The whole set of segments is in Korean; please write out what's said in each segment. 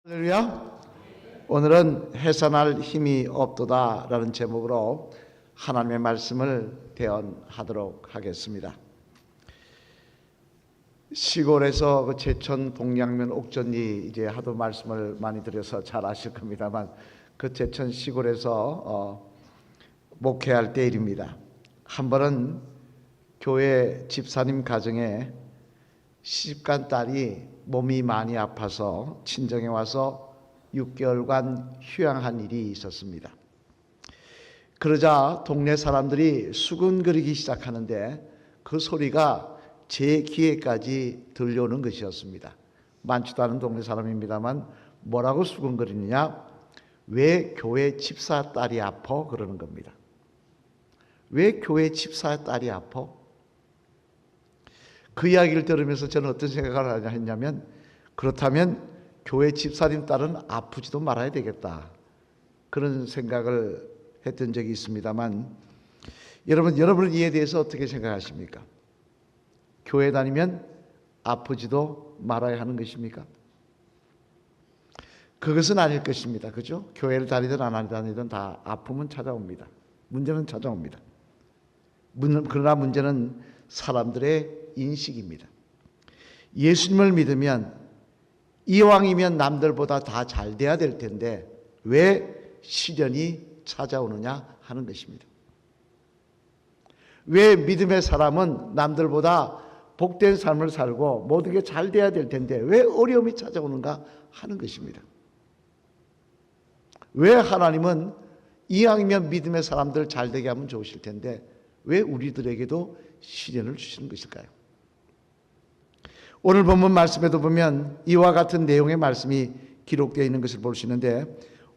할렐루야. 오늘은 해산할 힘이 없도다라는 제목으로 하나님의 말씀을 대언하도록 하겠습니다. 시골에서 그 제천 동양면 옥전리 이제 하도 말씀을 많이 드려서 잘 아실 겁니다만 그 제천 시골에서 목회할 때 일입니다. 한 번은 교회 집사님 가정에 시집간 딸이 몸이 많이 아파서 친정에 와서 6개월간 휴양한 일이 있었습니다. 그러자 동네 사람들이 수근거리기 시작하는데 그 소리가 제 귀에까지 들려오는 것이었습니다. 많지도 않은 동네 사람입니다만 뭐라고 수근거리느냐? 왜 교회 집사 딸이 아파? 그러는 겁니다. 왜 교회 집사 딸이 아파? 그 이야기를 들으면서 저는 어떤 생각을 했냐면, 그렇다면 교회 집사님 딸은 아프지도 말아야 되겠다, 그런 생각을 했던 적이 있습니다만, 여러분은 이에 대해서 어떻게 생각하십니까? 교회 다니면 아프지도 말아야 하는 것입니까? 그것은 아닐 것입니다. 그죠? 교회를 다니든 안 다니든 다 아픔은 찾아옵니다. 문제는 찾아옵니다. 그러나 문제는 사람들의 인식입니다. 예수님을 믿으면 이왕이면 남들보다 다 잘 돼야 될 텐데 왜 시련이 찾아오느냐 하는 것입니다. 왜 믿음의 사람은 남들보다 복된 삶을 살고 모든 게 잘 돼야 될 텐데 왜 어려움이 찾아오는가 하는 것입니다. 왜 하나님은 이왕이면 믿음의 사람들 잘 되게 하면 좋으실 텐데 왜 우리들에게도 시련을 주시는 것일까요? 오늘 본문 말씀에도 보면 이와 같은 내용의 말씀이 기록되어 있는 것을 볼 수 있는데,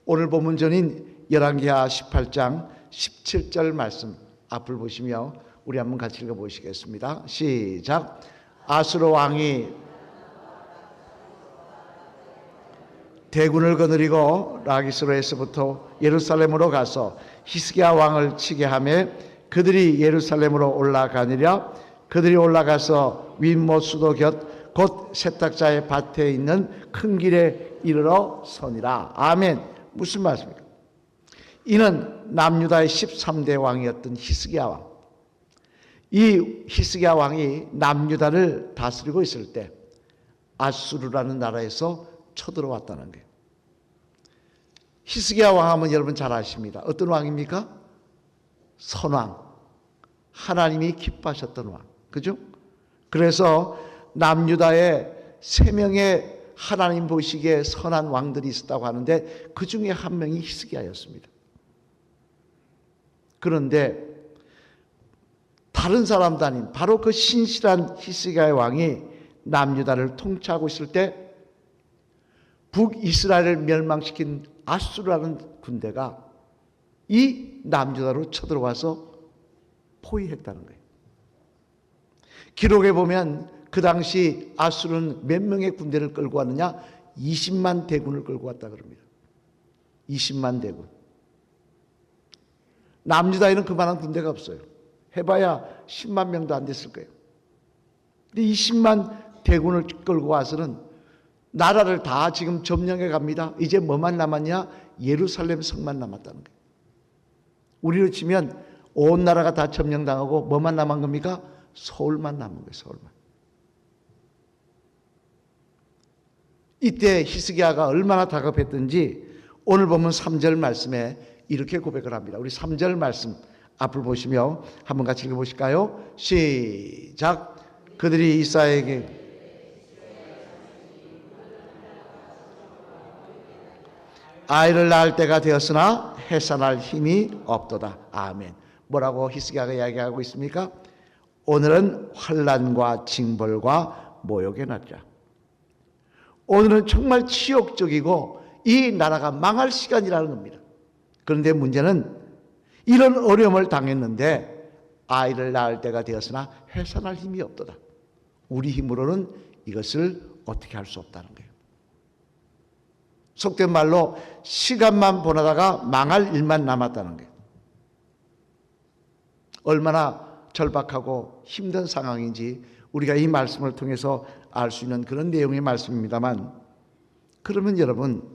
오늘 본문 전인 열왕기하 18장 17절 말씀 앞을 보시며 우리 한번 같이 읽어보시겠습니다. 시작. 아수르 왕이 대군을 거느리고 라기스로에서부터 예루살렘으로 가서 히스기야 왕을 치게 하며 그들이 예루살렘으로 올라가니라. 그들이 올라가서 윗못 수도 곁 곧 세탁자의 밭에 있는 큰 길에 이르러 서니라. 아멘. 무슨 말씀입니까? 이는 남유다의 13대 왕이었던 히스기야 왕. 이 히스기야 왕이 남유다를 다스리고 있을 때 아수르라는 나라에서 쳐들어왔다는 거예요. 히스기야 왕 하면 여러분 잘 아십니다. 어떤 왕입니까? 선왕. 하나님이 기뻐하셨던 왕. 그죠? 그래서 남유다에 3명의 하나님 보시기에 선한 왕들이 있었다고 하는데 그 중에 한 명이 히스기야였습니다. 그런데 다른 사람도 아닌 바로 그 신실한 히스기야의 왕이 남유다를 통치하고 있을 때 북이스라엘을 멸망시킨 아수르라는 군대가 이 남유다로 쳐들어와서 포위했다는 거예요. 기록에 보면 그 당시 아수르는 몇 명의 군대를 끌고 왔느냐? 20만 대군을 끌고 왔다 그럽니다. 20만 대군. 남유다에는 그만한 군대가 없어요. 해봐야 10만 명도 안 됐을 거예요. 근데 20만 대군을 끌고 와서는 나라를 다 지금 점령해 갑니다. 이제 뭐만 남았냐? 예루살렘 성만 남았다는 거예요. 우리로 치면 온 나라가 다 점령당하고 뭐만 남은 겁니까? 서울만 남은 거예요. 서울만. 이때 히스기야가 얼마나 다급했던지 오늘 보면 3절 말씀에 이렇게 고백을 합니다. 우리 3절 말씀 앞을 보시며 한번 같이 읽어보실까요? 시작. 그들이 이사야에게 아이를 낳을 때가 되었으나 해산할 힘이 없도다. 아멘. 뭐라고 히스기야가 이야기하고 있습니까? 오늘은 환난과 징벌과 모욕의 날이라. 오늘은 정말 치욕적이고 이 나라가 망할 시간이라는 겁니다. 그런데 문제는 이런 어려움을 당했는데 아이를 낳을 때가 되었으나 해산할 힘이 없도다. 우리 힘으로는 이것을 어떻게 할 수 없다는 거예요. 속된 말로 시간만 보내다가 망할 일만 남았다는 거예요. 얼마나 절박하고 힘든 상황인지 우리가 이 말씀을 통해서 알 수 있는 그런 내용의 말씀입니다만, 그러면 여러분,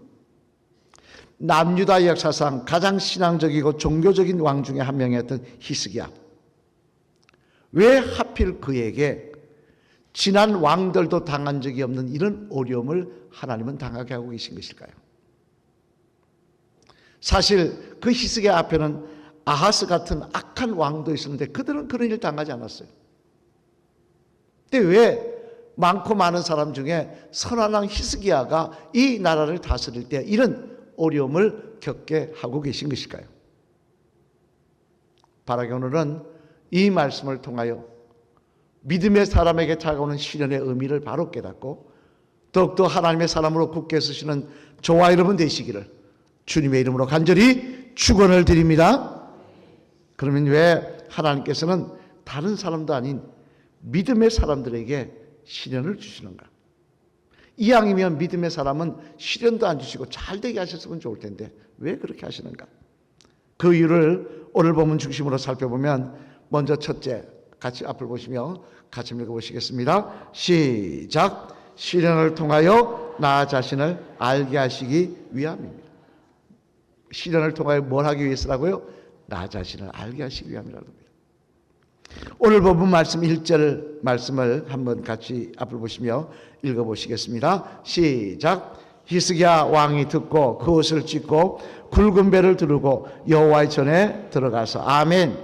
남유다 역사상 가장 신앙적이고 종교적인 왕 중에 한 명이었던 히스기야, 왜 하필 그에게 지난 왕들도 당한 적이 없는 이런 어려움을 하나님은 당하게 하고 계신 것일까요? 사실 그 히스기야 앞에는 아하스 같은 악한 왕도 있었는데 그들은 그런 일 당하지 않았어요. 근데 왜 많고 많은 사람 중에 선한 왕 히스기야가 이 나라를 다스릴 때 이런 어려움을 겪게 하고 계신 것일까요? 바라기 오늘은 이 말씀을 통하여 믿음의 사람에게 다가오는 시련의 의미를 바로 깨닫고 더욱더 하나님의 사람으로 굳게 서시는 저와 여러분 되시기를 주님의 이름으로 간절히 축원을 드립니다. 그러면 왜 하나님께서는 다른 사람도 아닌 믿음의 사람들에게 시련을 주시는가? 이왕이면 믿음의 사람은 시련도 안 주시고 잘되게 하셨으면 좋을 텐데 왜 그렇게 하시는가? 그 이유를 오늘 본문 중심으로 살펴보면 먼저 첫째, 같이 앞을 보시며 같이 읽어보시겠습니다. 시작. 시련을 통하여 나 자신을 알게 하시기 위함입니다. 시련을 통하여 뭘 하기 위해서라고요? 나 자신을 알게 하시기 위함이라고 합니다. 오늘 본문 말씀 1절 말씀을 한번 같이 앞을 보시며 읽어보시겠습니다. 시작. 히스기야 왕이 듣고 그 옷을 찢고 굵은 배를 두르고 여호와의 전에 들어가서 아멘.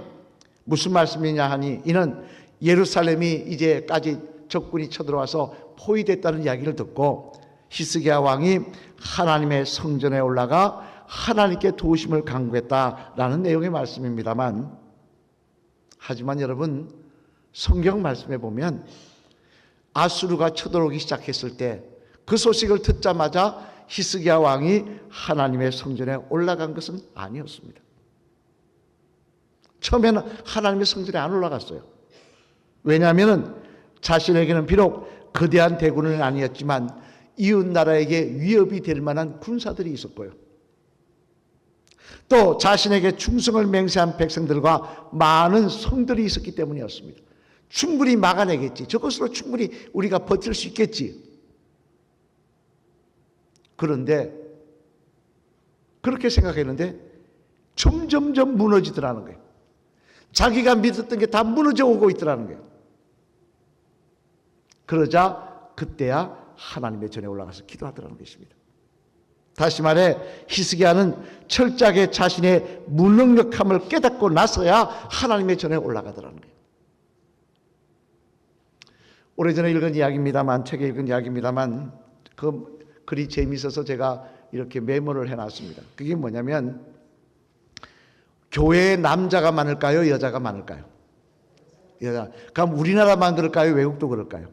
무슨 말씀이냐 하니 이는 예루살렘이 이제까지 적군이 쳐들어와서 포위됐다는 이야기를 듣고 히스기야 왕이 하나님의 성전에 올라가 하나님께 도우심을 간구했다라는 내용의 말씀입니다만, 하지만 여러분, 성경 말씀에 보면 아수르가 쳐들어오기 시작했을 때 그 소식을 듣자마자 히스기야 왕이 하나님의 성전에 올라간 것은 아니었습니다. 처음에는 하나님의 성전에 안 올라갔어요. 왜냐하면 자신에게는 비록 거대한 대군은 아니었지만 이웃 나라에게 위협이 될 만한 군사들이 있었고요. 또 자신에게 충성을 맹세한 백성들과 많은 성들이 있었기 때문이었습니다. 충분히 막아내겠지. 저것으로 충분히 우리가 버틸 수 있겠지. 그런데 그렇게 생각했는데 점점점 무너지더라는 거예요. 자기가 믿었던 게 다 무너져 오고 있더라는 거예요. 그러자 그때야 하나님의 전에 올라가서 기도하더라는 것입니다. 다시 말해 히스기야는 철저하게 자신의 무능력함을 깨닫고 나서야 하나님의 전에 올라가더라는 거예요. 오래전에 읽은 이야기입니다만, 책에 읽은 이야기입니다만 그 글이 재미있어서 제가 이렇게 메모를 해놨습니다. 그게 뭐냐면, 교회에 남자가 많을까요? 여자가 많을까요? 여자. 그럼 우리나라만 그럴까요? 외국도 그럴까요?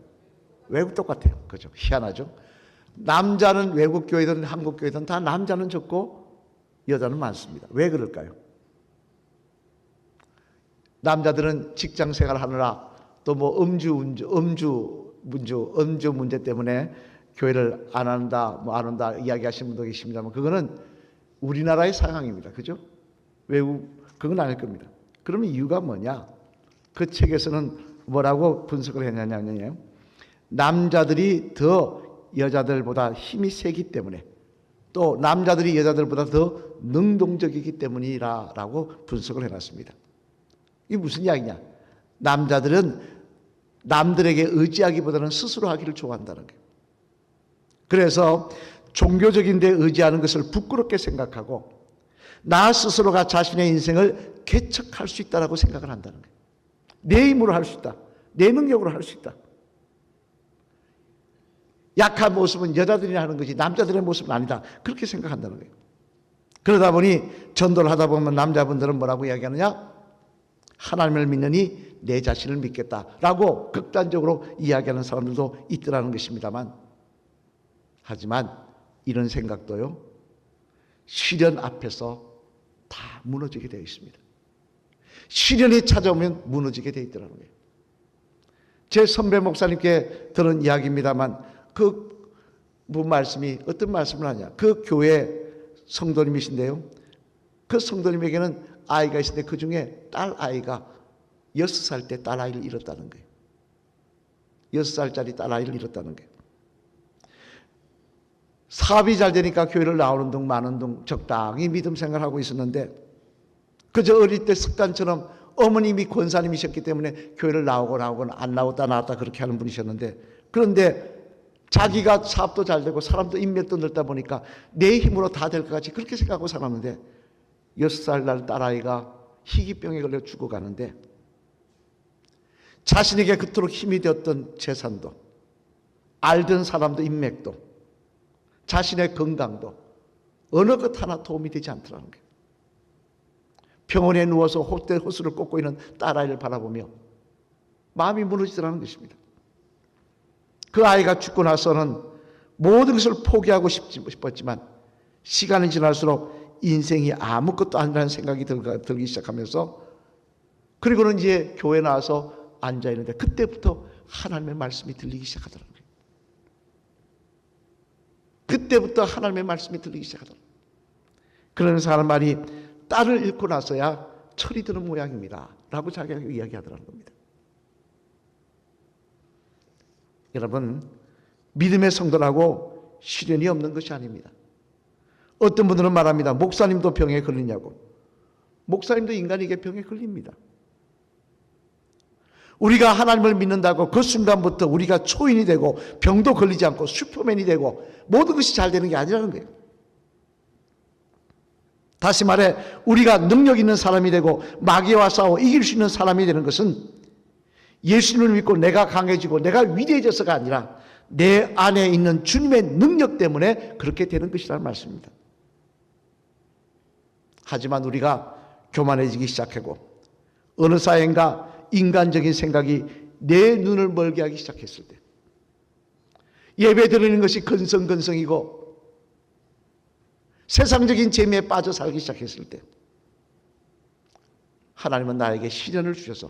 외국 똑같아요. 그죠? 희한하죠? 남자는 외국 교회든 한국 교회든 다 남자는 적고 여자는 많습니다. 왜 그럴까요? 남자들은 직장 생활 하느라 또 뭐 음주 문제 때문에 교회를 안 한다, 뭐 안 온다 이야기하시는 분도 계십니다만 그거는 우리나라의 상황입니다. 그죠? 외국 그건 아닐 겁니다. 그러면 이유가 뭐냐? 그 책에서는 뭐라고 분석을 했냐면요, 남자들이 더 여자들보다 힘이 세기 때문에, 또 남자들이 여자들보다 더 능동적이기 때문이라고 분석을 해놨습니다. 이게 무슨 이야기냐? 남자들은 남들에게 의지하기보다는 스스로 하기를 좋아한다는 거예요. 그래서 종교적인 데 의지하는 것을 부끄럽게 생각하고 나 스스로가 자신의 인생을 개척할 수 있다고 생각을 한다는 거예요. 내 힘으로 할 수 있다. 내 능력으로 할 수 있다. 약한 모습은 여자들이 하는 거지 남자들의 모습은 아니다. 그렇게 생각한다는 거예요. 그러다 보니 전도를 하다 보면 남자분들은 뭐라고 이야기하느냐? 하나님을 믿느니 내 자신을 믿겠다라고 극단적으로 이야기하는 사람들도 있더라는 것입니다만, 하지만 이런 생각도요, 시련 앞에서 다 무너지게 되어 있습니다. 시련이 찾아오면 무너지게 되어 있더라는 거예요. 제 선배 목사님께 들은 이야기입니다만 그 말씀이 어떤 말씀을 하냐? 그 교회 성도님이신데요, 그 성도님에게는 아이가 있는데 그 중에 딸 아이가 6살 때 딸 아이를 잃었다는 거예요. 6살짜리 딸 아이를 잃었다는 거예요. 사업이 잘 되니까 교회를 나오는 둥 마는 둥 적당히 믿음 생활하고 있었는데, 그저 어릴 때 습관처럼 어머님이 권사님이셨기 때문에 교회를 나오고 안 나오다 나왔다 그렇게 하는 분이셨는데, 그런데 자기가 사업도 잘 되고 사람도 인맥도 넓다 보니까 내 힘으로 다 될 것 같이 그렇게 생각하고 살았는데, 6살 날 딸아이가 희귀병에 걸려 죽어가는데, 자신에게 그토록 힘이 되었던 재산도, 알던 사람도 인맥도, 자신의 건강도 어느 것 하나 도움이 되지 않더라는 거예요. 병원에 누워서 헛된 호수를 꽂고 있는 딸아이를 바라보며 마음이 무너지더라는 것입니다. 그 아이가 죽고 나서는 모든 것을 포기하고 싶었지만 시간이 지날수록 인생이 아무것도 아니라는 생각이 들기 시작하면서, 그리고는 이제 교회 나와서 앉아있는데 그때부터 하나님의 말씀이 들리기 시작하더라고요. 그때부터 하나님의 말씀이 들리기 시작하더라고요. 그러면서 하는 말이, 딸을 잃고 나서야 철이 드는 모양입니다 라고 자기가 이야기하더라는 겁니다. 여러분, 믿음의 성도라고 시련이 없는 것이 아닙니다. 어떤 분들은 말합니다. 목사님도 병에 걸리냐고. 목사님도 인간에게 병에 걸립니다. 우리가 하나님을 믿는다고 그 순간부터 우리가 초인이 되고 병도 걸리지 않고 슈퍼맨이 되고 모든 것이 잘 되는 게 아니라는 거예요. 다시 말해, 우리가 능력 있는 사람이 되고 마귀와 싸워 이길 수 있는 사람이 되는 것은 예수님을 믿고 내가 강해지고 내가 위대해져서가 아니라 내 안에 있는 주님의 능력 때문에 그렇게 되는 것이라는 말씀입니다. 하지만 우리가 교만해지기 시작하고 어느 사회인가 인간적인 생각이 내 눈을 멀게 하기 시작했을 때, 예배 드리는 것이 근성근성이고 세상적인 재미에 빠져 살기 시작했을 때, 하나님은 나에게 시련을 주셔서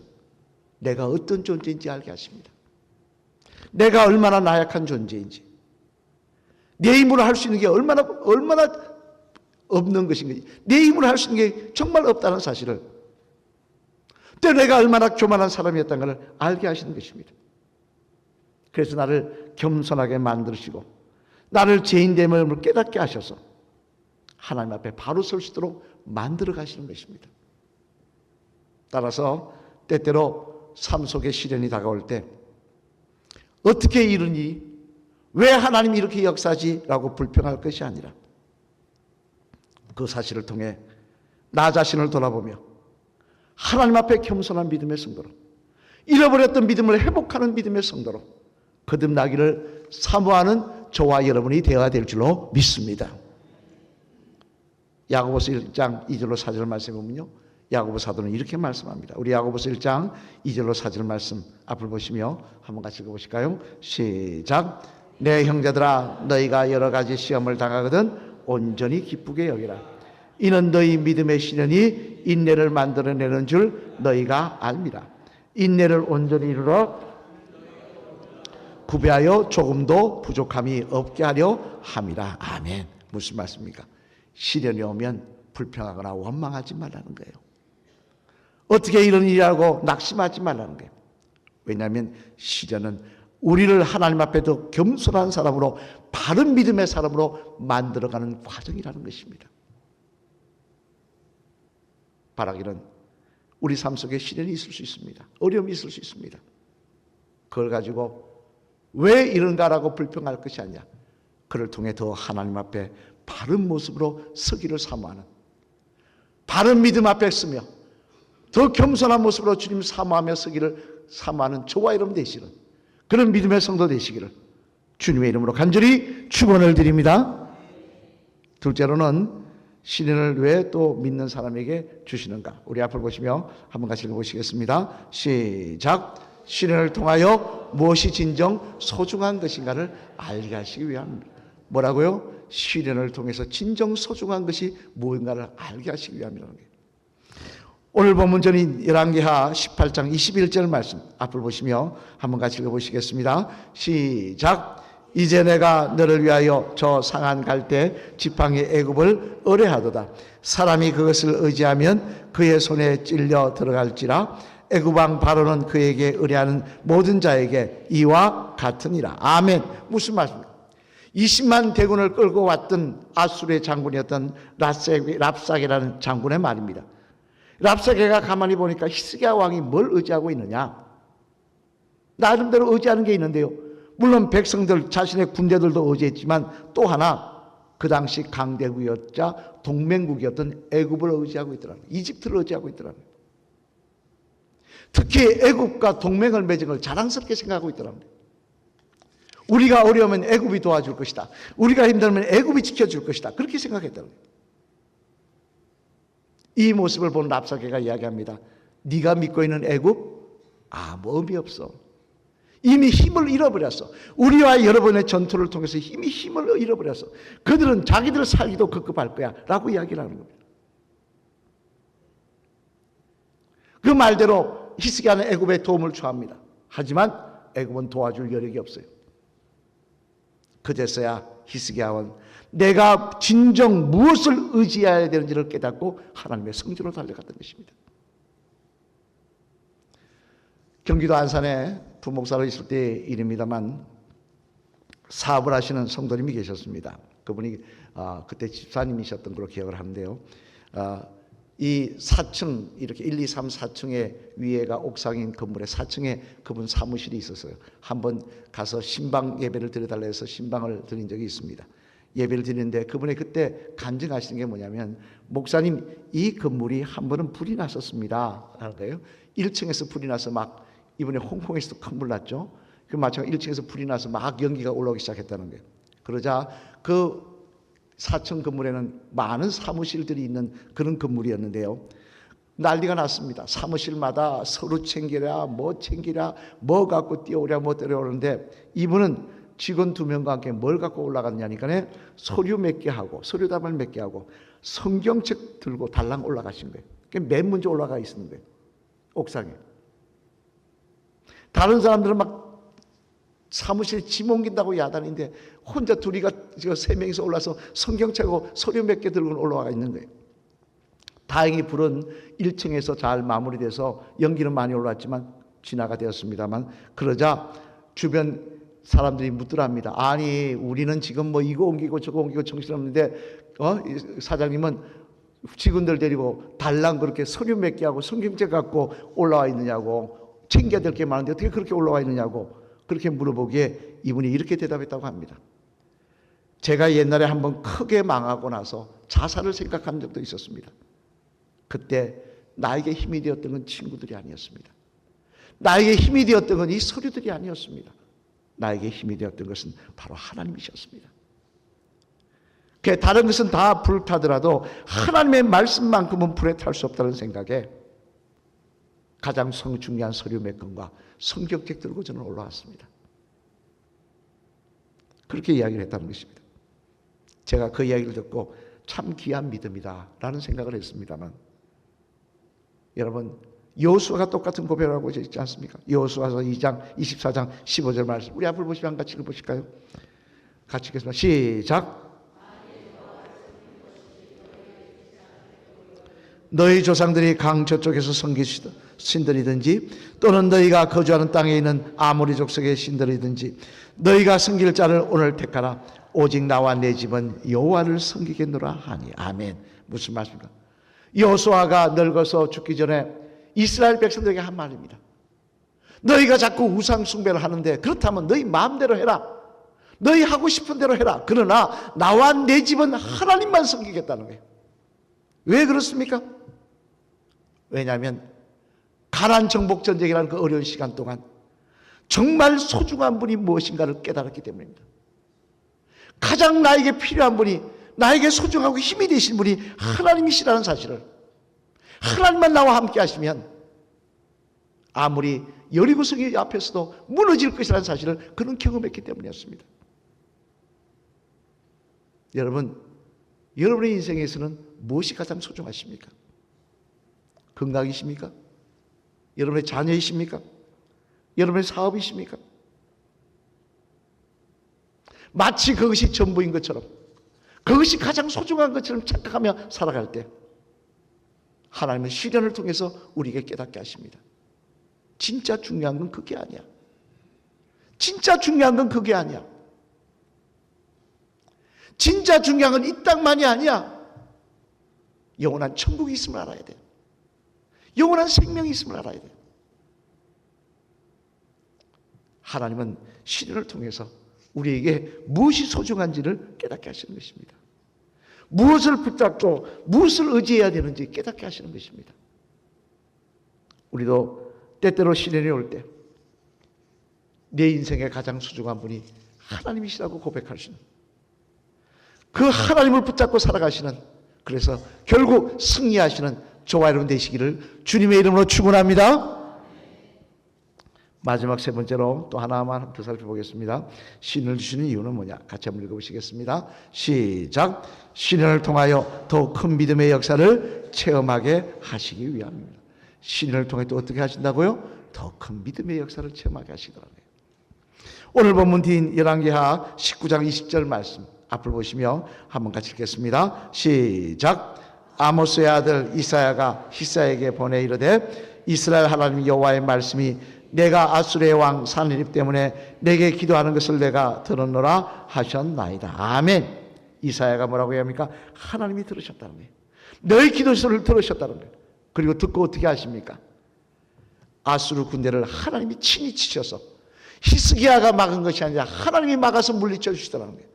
내가 어떤 존재인지 알게 하십니다. 내가 얼마나 나약한 존재인지, 내 힘으로 할 수 있는 게 얼마나 없는 것인지, 내 힘으로 할 수 있는 게 정말 없다는 사실을, 또 내가 얼마나 교만한 사람이었다는 것을 알게 하시는 것입니다. 그래서 나를 겸손하게 만드시고 나를 죄인됨을 깨닫게 하셔서 하나님 앞에 바로 설 수 있도록 만들어 가시는 것입니다. 따라서 때때로 삶 속에 시련이 다가올 때 어떻게 이러니, 왜 하나님이 이렇게 역사하지? 라고 불평할 것이 아니라 그 사실을 통해 나 자신을 돌아보며 하나님 앞에 겸손한 믿음의 성도로, 잃어버렸던 믿음을 회복하는 믿음의 성도로 거듭나기를 사모하는 저와 여러분이 되어야 될 줄로 믿습니다. 야고보서 1장 2절로 4절 말씀에 보면요, 야고보 사도는 이렇게 말씀합니다. 우리 야고보서 1장 2절로 4절 말씀 앞을 보시며 한번 같이 읽어보실까요? 시작. 내 형제들아, 너희가 여러 가지 시험을 당하거든 온전히 기쁘게 여기라. 이는 너희 믿음의 시련이 인내를 만들어내는 줄 너희가 알미라. 인내를 온전히 이루러 구비하여 조금도 부족함이 없게 하려 함이라. 아멘. 무슨 말씀입니까? 시련이 오면 불평하거나 원망하지 말라는 거예요. 어떻게 이런 일이라고 낙심하지 말라는 거예요. 왜냐하면 시련은 우리를 하나님 앞에 더 겸손한 사람으로, 바른 믿음의 사람으로 만들어가는 과정이라는 것입니다. 바라기는 우리 삶 속에 시련이 있을 수 있습니다. 어려움이 있을 수 있습니다. 그걸 가지고 왜 이런가라고 불평할 것이 아니야. 그를 통해 더 하나님 앞에 바른 모습으로 서기를 사모하는, 바른 믿음 앞에 서며 더 겸손한 모습으로 주님 사모하며 서기를 사모하는 저와 여러분 되시는 그런 믿음의 성도 되시기를 주님의 이름으로 간절히 축원을 드립니다. 둘째로는 시련을 왜 또 믿는 사람에게 주시는가? 우리 앞을 보시며 한번 같이 읽어보시겠습니다. 시작. 시련을 통하여 무엇이 진정 소중한 것인가를 알게 하시기 위함입니다. 뭐라고요? 시련을 통해서 진정 소중한 것이 무엇인가를 알게 하시기 위함이라는 거예요. 오늘 본문 전인 열왕기하 18장 21절 말씀 앞을 보시며 한번 같이 읽어보시겠습니다. 시작. 이제 내가 너를 위하여 저 상한 갈 때 지팡이 애굽을 의뢰하도다. 사람이 그것을 의지하면 그의 손에 찔려 들어갈지라. 애굽 왕 바로는 그에게 의뢰하는 모든 자에게 이와 같으니라. 아멘. 무슨 말씀입니까? 20만 대군을 끌고 왔던 아수르의 장군이었던 랍사게라는 장군의 말입니다. 랍사게가 가만히 보니까 히스기야 왕이 뭘 의지하고 있느냐? 나름대로 의지하는 게 있는데요. 물론 백성들, 자신의 군대들도 의지했지만 또 하나 그 당시 강대국이었자 동맹국이었던 애굽을 의지하고 있더라고요. 이집트를 의지하고 있더라고요. 특히 애굽과 동맹을 맺은 걸 자랑스럽게 생각하고 있더라고요. 우리가 어려우면 애굽이 도와줄 것이다. 우리가 힘들면 애굽이 지켜줄 것이다. 그렇게 생각했더라고요. 이 모습을 본 랍사게가 이야기합니다. 네가 믿고 있는 애굽? 아무 의미 없어. 이미 힘을 잃어버렸어. 우리와 여러분의 전투를 통해서 이미 힘을 잃어버렸어. 그들은 자기들 살기도 급급할 거야 라고 이야기를 하는 겁니다. 그 말대로 히스기야는 애굽에 도움을 cho합니다. 하지만 애굽은 도와줄 여력이 없어요. 그제서야 히스기야는 내가 진정 무엇을 의지해야 되는지를 깨닫고 하나님의 성전으로 달려갔던 것입니다. 경기도 안산에 부목사로 있을 때의 일입니다만 사업을 하시는 성도님이 계셨습니다. 그분이 그때 집사님이셨던 걸로 기억을 하는데요. 이 4층 이렇게 1, 2, 3, 4층의 위에가 옥상인 건물에 4층에 그분 사무실이 있었어요. 한번 가서 신방 예배를 드려달라 해서 신방을 드린 적이 있습니다. 예배를 드리는데 그분이 그때 간증하시는 게 뭐냐면 목사님 이 건물이 한 번은 불이 났었습니다 하는 거예요. 1층에서 불이 나서 막 이번에 홍콩에서도 큰 불 났죠. 그 마찬가지로 1층에서 불이 나서 막 연기가 올라오기 시작했다는 거예요. 그러자 그 4층 건물에는 많은 사무실들이 있는 그런 건물이었는데요. 난리가 났습니다. 사무실마다 서로 챙기랴 뭐 갖고 뛰어오랴 뭐 뛰어오는데 이분은 직원 2명과 함께 뭘 갖고 올라갔냐니까 서류 몇 개 하고 서류담을 몇 개 하고 성경책 들고 달랑 올라가신 거예요. 맨 먼저 올라가 있는 거예요. 옥상에. 다른 사람들은 막 사무실에 짐 옮긴다고 야단인데 혼자 둘이가 3명이서 올라서 성경책하고 서류 몇 개 들고 올라와 있는 거예요. 다행히 불은 1층에서 잘 마무리돼서 연기는 많이 올라왔지만 진화가 되었습니다만 그러자 주변 사람들이 묻더랍니다. 아니 우리는 지금 뭐 이거 옮기고 저거 옮기고 정신없는데 사장님은 직원들 데리고 달랑 그렇게 서류 몇 개 하고 성경책 갖고 올라와 있느냐고 챙겨야 될 게 많은데 어떻게 그렇게 올라와 있느냐고 그렇게 물어보기에 이분이 이렇게 대답했다고 합니다. 제가 옛날에 한번 크게 망하고 나서 자살을 생각한 적도 있었습니다. 그때 나에게 힘이 되었던 건 친구들이 아니었습니다. 나에게 힘이 되었던 건 이 서류들이 아니었습니다. 나에게 힘이 되었던 것은 바로 하나님이셨습니다. 다른 것은 다 불타더라도 하나님의 말씀만큼은 불에 탈 수 없다는 생각에 가장 중요한 서류 몇 건과 성경책 들고 저는 올라왔습니다. 그렇게 이야기를 했다는 것입니다. 제가 그 이야기를 듣고 참 귀한 믿음이다 라는 생각을 했습니다만 여러분 여호수아가 똑같은 고백을 하고 있지 않습니까? 여호수아서 2장 24장 15절 말씀 우리 앞을 보시면 같이 읽어보실까요? 같이 읽겠습니다. 시작. 너희 조상들이 강 저쪽에서 섬기시던 신들이든지 또는 너희가 거주하는 땅에 있는 아모리 족속의 신들이든지 너희가 섬길 자를 오늘 택하라. 오직 나와 내 집은 여호와를 섬기겠노라 하니. 아멘. 무슨 말씀입니까? 여호수아가 늙어서 죽기 전에 이스라엘 백성들에게 한 말입니다. 너희가 자꾸 우상 숭배를 하는데 그렇다면 너희 마음대로 해라. 너희 하고 싶은 대로 해라. 그러나 나와 내 집은 하나님만 섬기겠다는 거예요. 왜 그렇습니까? 왜냐하면 가나안 정복 전쟁이라는 그 어려운 시간 동안 정말 소중한 분이 무엇인가를 깨달았기 때문입니다. 가장 나에게 필요한 분이 나에게 소중하고 힘이 되신 분이 하나님이시라는 사실을 하나님만 나와 함께 하시면 아무리 여리고 성이 앞에서도 무너질 것이라는 사실을 그는 경험했기 때문이었습니다. 여러분, 여러분의 인생에서는 무엇이 가장 소중하십니까? 건강이십니까? 여러분의 자녀이십니까? 여러분의 사업이십니까? 마치 그것이 전부인 것처럼 그것이 가장 소중한 것처럼 착각하며 살아갈 때 하나님은 시련을 통해서 우리에게 깨닫게 하십니다. 진짜 중요한 건 그게 아니야. 진짜 중요한 건 그게 아니야. 진짜 중요한 건 이 땅만이 아니야. 영원한 천국이 있음을 알아야 돼. 영원한 생명이 있음을 알아야 돼. 하나님은 시련을 통해서 우리에게 무엇이 소중한지를 깨닫게 하시는 것입니다. 무엇을 붙잡고 무엇을 의지해야 되는지 깨닫게 하시는 것입니다. 우리도 때때로 시련이 올 때 내 인생의 가장 소중한 분이 하나님이시라고 고백하시는, 그 하나님을 붙잡고 살아가시는, 그래서 결국 승리하시는 저와 여러분 되시기를 주님의 이름으로 축원합니다. 마지막 세 번째로 또 하나만 더 살펴보겠습니다. 시련을 주시는 이유는 뭐냐? 같이 한번 읽어보시겠습니다. 시작. 시련을 통하여 더 큰 믿음의 역사를 체험하게 하시기 위함입니다. 시련을 통해 또 어떻게 하신다고요? 더 큰 믿음의 역사를 체험하게 하시더라고요. 오늘 본문 뒤인 열왕기하 19장 20절 말씀 앞을 보시며 한번 같이 읽겠습니다. 시작. 아모스의 아들 이사야가 히스야에게 보내 이르되 이스라엘 하나님 여호와의 말씀이 내가 아수르의 왕 산헤립 때문에 내게 기도하는 것을 내가 들었노라 하셨나이다. 아멘. 이사야가 뭐라고 해야 합니까? 하나님이 들으셨다는 거예요. 너희 기도소리를 들으셨다는 거예요. 그리고 듣고 어떻게 하십니까? 아수르 군대를 하나님이 친히 치셔서, 히스기야가 막은 것이 아니라 하나님이 막아서 물리쳐 주시더라는 거예요.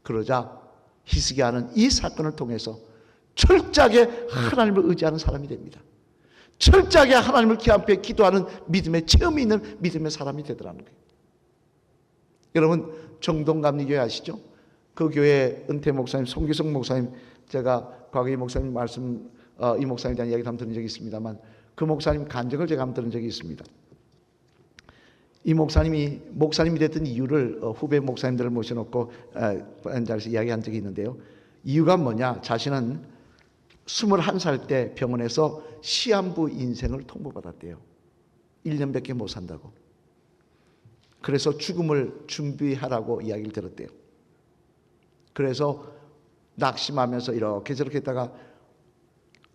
그러자 히스기야는 이 사건을 통해서 철저하게 하나님을 의지하는 사람이 됩니다. 철저하게 하나님을 기 앞에 기도하는 믿음의 체험이 있는 믿음의 사람이 되더라는 거예요. 여러분 정동감리교회 아시죠? 그 교회 은퇴 목사님 송기성 목사님, 제가 과거에 이 목사님 말씀, 이 목사님에 대한 이야기를 한번 들은 적이 있습니다만, 그 목사님 간증을 제가 한번 들은 적이 있습니다. 이 목사님이 됐던 이유를 후배 목사님들을 모셔놓고 자리에서 이야기한 적이 있는데요. 이유가 뭐냐? 자신은 21살 때 병원에서 시한부 인생을 통보받았대요. 1년밖에 못 산다고. 그래서 죽음을 준비하라고 이야기를 들었대요. 그래서 낙심하면서 이렇게 저렇게 했다가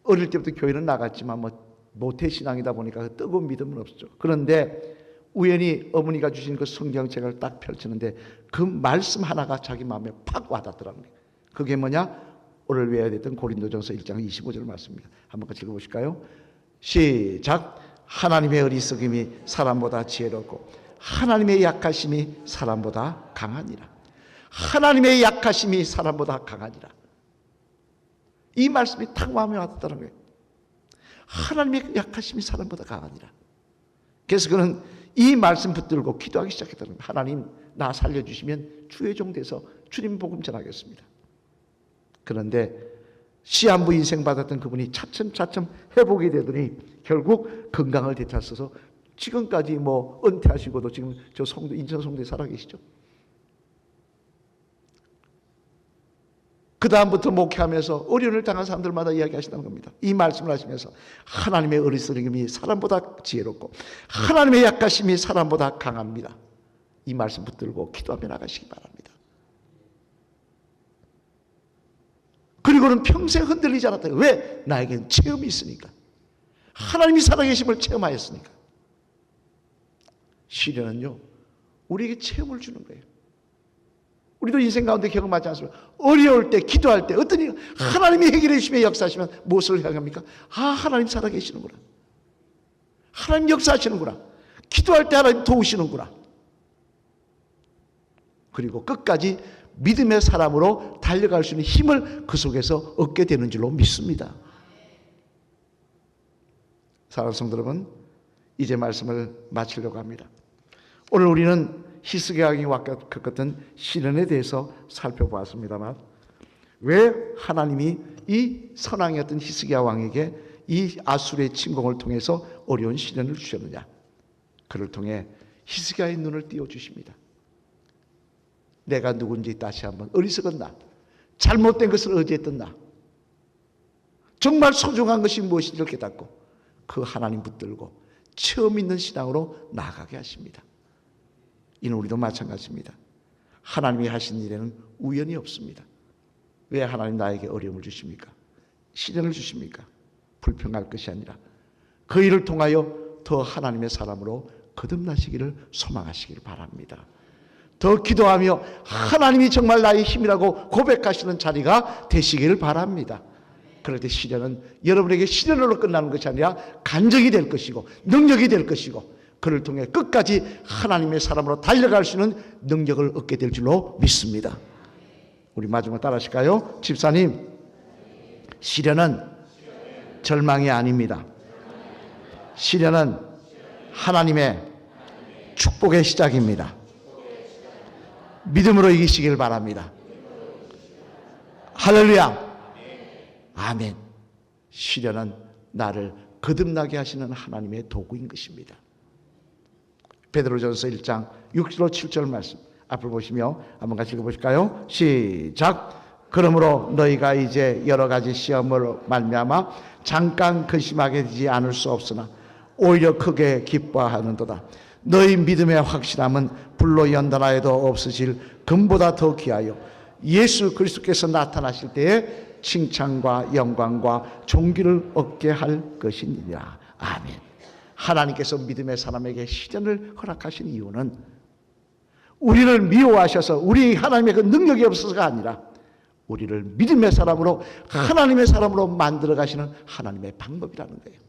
어릴 때부터 교회는 나갔지만 모태신앙이다 보니까 뜨거운 믿음은 없었죠. 그런데 우연히 어머니가 주신 그 성경책을 딱 펼치는데 그 말씀 하나가 자기 마음에 팍 와닿더라고요. 그게 뭐냐? 오늘 외워야 됐던 고린도전서 1장 25절 말씀입니다. 한번 같이 읽어보실까요? 시작. 하나님의 어리석음이 사람보다 지혜롭고 하나님의 약하심이 사람보다 강하니라. 하나님의 약하심이 사람보다 강하니라. 이 말씀이 탁 마음에 와닿더라는 거예요. 하나님의 약하심이 사람보다 강하니라. 그래서 그는 이 말씀 붙들고 기도하기 시작했다는 거예요. 하나님, 나 살려주시면 주의 종 돼서 주님 복음 전하겠습니다. 그런데 시한부 인생 받았던 그분이 차츰차츰 회복이 되더니 결국 건강을 되찾아서 지금까지 은퇴하시고도 지금 저 인천 송도에 살아계시죠. 그 다음부터 목회하면서 어려움을 당한 사람들마다 이야기하신다는 겁니다. 이 말씀을 하시면서 하나님의 어리석음이 사람보다 지혜롭고 하나님의 약하심이 사람보다 강합니다. 이 말씀 붙들고 기도하며 나가시기 바랍니다. 그리고는 평생 흔들리지 않았다. 왜? 나에겐 체험이 있으니까. 하나님이 살아계심을 체험하였으니까. 시련은요, 우리에게 체험을 주는 거예요. 우리도 인생 가운데 경험하지 않습니까? 어려울 때, 기도할 때 어떤 일, 하나님이 해결해 주시며 역사하시면 무엇을 향합니까? 하나님 살아계시는구나. 하나님 역사하시는구나. 기도할 때 하나님 도우시는구나. 그리고 끝까지 믿음의 사람으로 달려갈 수 있는 힘을 그 속에서 얻게 되는 줄로 믿습니다. 사랑하는 성도 여러분, 이제 말씀을 마치려고 합니다. 오늘 우리는 히스기야 왕이 겪었던 시련에 대해서 살펴보았습니다만, 왜 하나님이 이 선왕이었던 히스기야 왕에게 이 아수르의 침공을 통해서 어려운 시련을 주셨느냐? 그를 통해 히스기야의 눈을 띄워주십니다. 내가 누군지 다시 한번, 어리석은 나, 잘못된 것을 의지했던 나, 정말 소중한 것이 무엇인지를 깨닫고 그 하나님 붙들고 처음 있는 신앙으로 나아가게 하십니다. 이는 우리도 마찬가지입니다. 하나님이 하신 일에는 우연이 없습니다. 왜 하나님 나에게 어려움을 주십니까? 시련을 주십니까? 불평할 것이 아니라 그 일을 통하여 더 하나님의 사람으로 거듭나시기를 소망하시길 바랍니다. 더 기도하며 하나님이 정말 나의 힘이라고 고백하시는 자리가 되시기를 바랍니다. 그럴 때 시련은 여러분에게 시련으로 끝나는 것이 아니라 간증이 될 것이고 능력이 될 것이고 그를 통해 끝까지 하나님의 사람으로 달려갈 수 있는 능력을 얻게 될 줄로 믿습니다. 우리 마지막 따라 하실까요? 집사님, 시련은 절망이 아닙니다. 시련은 하나님의 축복의 시작입니다. 믿음으로 이기시길 바랍니다. 할렐루야. 아멘. 시련은 나를 거듭나게 하시는 하나님의 도구인 것입니다. 베드로전서 1장 6절 7절 말씀 앞을 보시며 한번 같이 읽어보실까요? 시작. 그러므로 너희가 이제 여러 가지 시험으로 말미암아 잠깐 근심하게 되지 않을 수 없으나 오히려 크게 기뻐하는도다. 너희 믿음의 확실함은 불로 연단하여도 없으실 금보다 더 귀하여 예수 그리스도께서 나타나실 때에 칭찬과 영광과 존귀를 얻게 할 것이니라. 아멘. 하나님께서 믿음의 사람에게 시련을 허락하신 이유는 우리를 미워하셔서 우리 하나님의 그 능력이 없어서가 아니라 우리를 믿음의 사람으로 하나님의 사람으로 만들어 가시는 하나님의 방법이라는 거예요.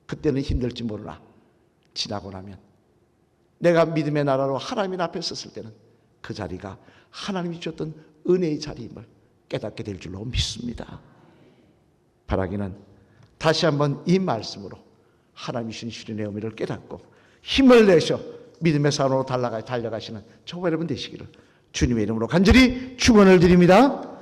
그때는 힘들지 모르나 지나고 나면 내가 믿음의 나라로 하나님 앞에 섰을 때는 그 자리가 하나님이 주셨던 은혜의 자리임을 깨닫게 될 줄로 믿습니다. 바라기는 다시 한번 이 말씀으로 하나님이 주신 시련의 의미를 깨닫고 힘을 내셔 믿음의 사람으로 달려가시는 저와 여러분 되시기를 주님의 이름으로 간절히 축원을 드립니다.